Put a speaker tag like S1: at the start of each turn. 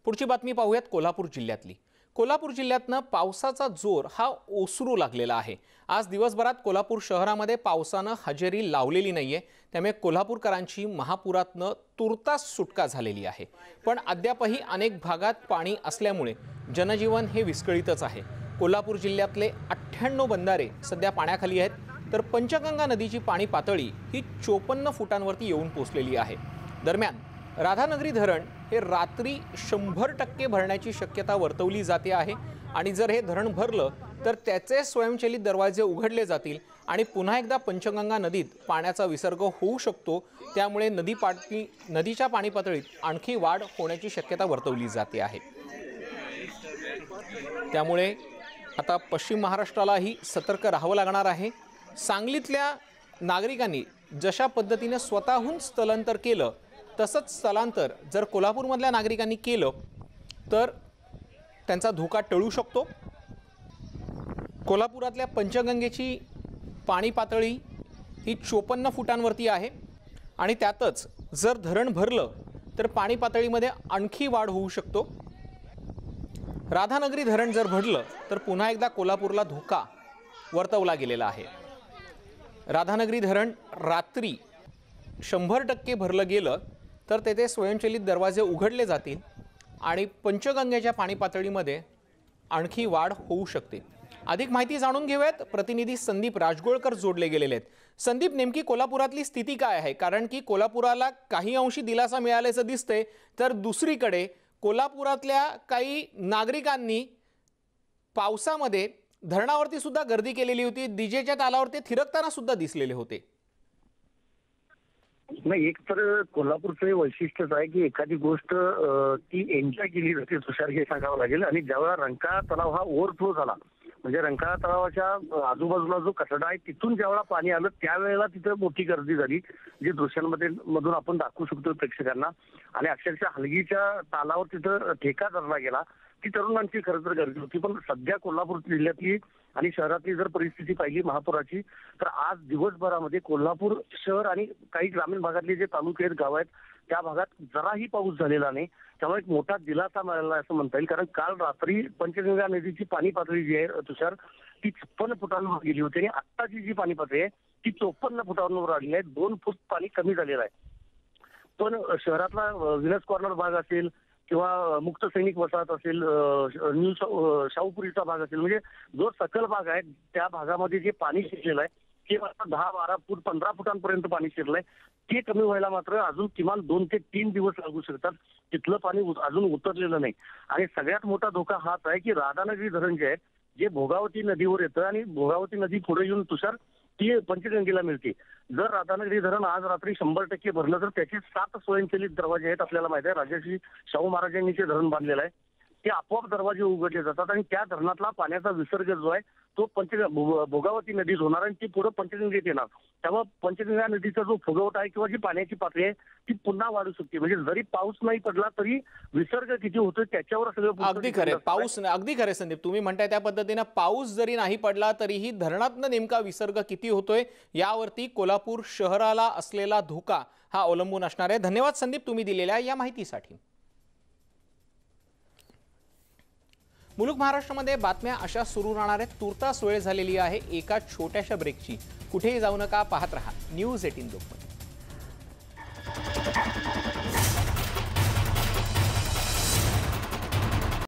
S1: पुढची बातमी पाहूयात कोल्हापूर जिल्ह्यातली। कोल्हापूर जिल्ह्यातनं पावसाचा जोर हा ओसरू लागलेला आहे। आज दिवसभरात कोल्हापूर शहरामध्ये पावसानं हजेरी लावलेली नाहीये, त्यामुळे कोल्हापूरकरांची महापुरातनं तुर्तास सुटका झालेली आहे। पण अद्यापही अनेक भागात पाणी असल्यामुळे जनजीवन हे विस्कळीतच आहे। कोल्हापूर जिल्ह्यातले 98 बंधारे सध्या पाण्याखाली आहेत, तर पंचगंगा नदीची पाणी पातळी ही 54 फुटांवरती येऊन पोहोचलेली आहे। दरम्यान राधानगरी धरण हे रात्री 100% भरण्याची शक्यता वर्तवली जाते आहे आणि जर हे धरण भरलं तर त्याचे स्वयंचलित दरवाजे उघडले जातील आणि पुन्हा एकदा पंचगंगा नदीत पाण्याचा विसर्ग होऊ शकतो। त्यामुळे नदीच्या पाणी पातळीत आणखी वाढ होण्याची शक्यता वर्तवली जाते आहे। त्यामुळे आता पश्चिम महाराष्ट्रालाही सतर्क राहावं लागणार आहे। सांगलीतल्या नागरिकांनी जशा पद्धतीने स्वतःहून स्थलांतर केलं तसंच स्थलांतर जर कोल्हापूरमधल्या नागरिकांनी केलं तर त्यांचा धोका टळू शकतो। कोल्हापुरातल्या पंचगंगेची पाणी पातळी ही 54 फुटांवरती आहे आणि त्यातच जर धरण भरलं तर पाणी पातळीमध्ये आणखी वाढ होऊ शकतो। राधानगरी धरण जर भरलं तर पुन्हा एकदा कोल्हापूरला धोका वर्तवला गेलेला आहे। राधानगरी धरण रात्री 100% भरलं गेलं तर तेथे स्वयंचलित दरवाजे उघडले जातील आणि पंचगंगेच्या पाणी पातळीमध्ये आणखी वाढ होऊ शकते। अधिक माहिती जाणून घेऊयात, प्रतिनिधी संदीप राजगोळकर जोडले गेलेले आहेत। संदीप, नेमकी कोल्हापुरातली स्थिती काय आहे? कारण की कोल्हापुराला काही अंशी दिलासा मिळाल्याचं दिसतंय, तर दुसरीकडे कोल्हापुरातल्या काही नागरिकांनी पावसामध्ये धरणावरती सुद्धा गर्दी केलेली होती, डीजेच्या तालावरती थिरकताना सुद्धा दिसलेले होते।
S2: नाही, एक तर कोल्हापूरचं वैशिष्ट्यच आहे की एखादी गोष्ट ती एन्जॉय केली जाते, तुषार हे सांगावं लागेल। आणि ज्यावेळेला रंकाळा तलाव हा ओव्हरफ्लो झाला, म्हणजे रंकाळा तलावाच्या आजूबाजूला जो कचरा आहे तिथून ज्यावेळेला पाणी आलं त्यावेळेला तिथे मोठी गर्दी झाली, जी दृश्यांमध्ये मधून आपण दाखवू शकतो प्रेक्षकांना। आणि अक्षरशः हलगीच्या तालावर तिथं ठेका धरला गेला। ती तरुणांची खरं तर गर्दी होती। पण सध्या कोल्हापूर जिल्ह्यातली आणि शहरातली जर परिस्थिती पाहिली महापुराची, तर आज दिवसभरामध्ये कोल्हापूर शहर आणि काही ग्रामीण भागातले जे तालुके आहेत, गाव आहेत, त्या भागात जराही पाऊस झालेला नाही। त्यामुळे एक मोठा दिलासा मिळाला असं म्हणता येईल। कारण काल रात्री पंचगंगा नदीची पाणी पातळी जी आहे तुषार, ती 56 फुटांवर गेली होती आणि आत्ताची जी पाणी पातळी आहे ती 54 फुटांवर आली आहे। 2 फूट पाणी कमी झालेलं आहे। पण शहरातला विनस कॉर्नर भाग असेल किंवा मुक्त सैनिक वसाहत असेल, न्यू शाहूपुरीचा भाग असेल, म्हणजे जो सकल भाग आहे त्या भागामध्ये जे पाणी शिरलेलं आहे ते मात्र 10-12 फूट 15 फुटांपर्यंत पाणी शिरलंय। ते कमी व्हायला मात्र अजून किमान 2 ते 3 दिवस लागू शकतात। तिथलं पाणी अजून उतरलेलं नाही। आणि सगळ्यात मोठा धोका हाच आहे की राधानगरी धरण जे आहे, जे भोगावती नदीवर येतं आणि भोगावती नदी पुढे येऊन तुषार ती पंचगंगेला मिळते। जर राधानगरी धरण आज रात्री 100% भरलं तर त्याचे 7 स्वयंचलित दरवाजे आहेत। आपल्याला माहिती आहे राजर्षी शाहू महाराजांनी ते धरण बांधलेलं आहे, ते आपोआप दरवाजे उघडले जातात आणि त्या धरणातला पाण्याचा विसर्ग जो आहे तो भोगावती नदीत होणार आणि ती पुढे पंचगंगेत येणार। त्यामुळे पंचगंगा नदीचा जो फुगवटा आहे किंवा जी पाण्याची पातळी आहे ती पुन्हा वाढू शकते। म्हणजे जरी पाऊस नाही पडला तरी विसर्ग किती होतो त्याच्यावर सगळं
S1: अगदी खरे पाऊस अगदी खरे संदीप, तुम्ही म्हणताय त्या पद्धतीने पाऊस जरी नाही पडला तरीही धरणातनं नेमका विसर्ग किती होतोय यावरती कोल्हापूर शहराला असलेला धोका हा अवलंबून असणार आहे। धन्यवाद संदीप, तुम्ही दिलेल्या या माहितीसाठी। मुलुक महाराष्ट्रामध्ये बातम्या अशा सुरू राहणार आहेत। तुर्तास वेळ झालेली आहे एका छोट्याशा ब्रेकची। कुठेही जाऊ नका, पाहत रहा न्यूज 18 लोकमत।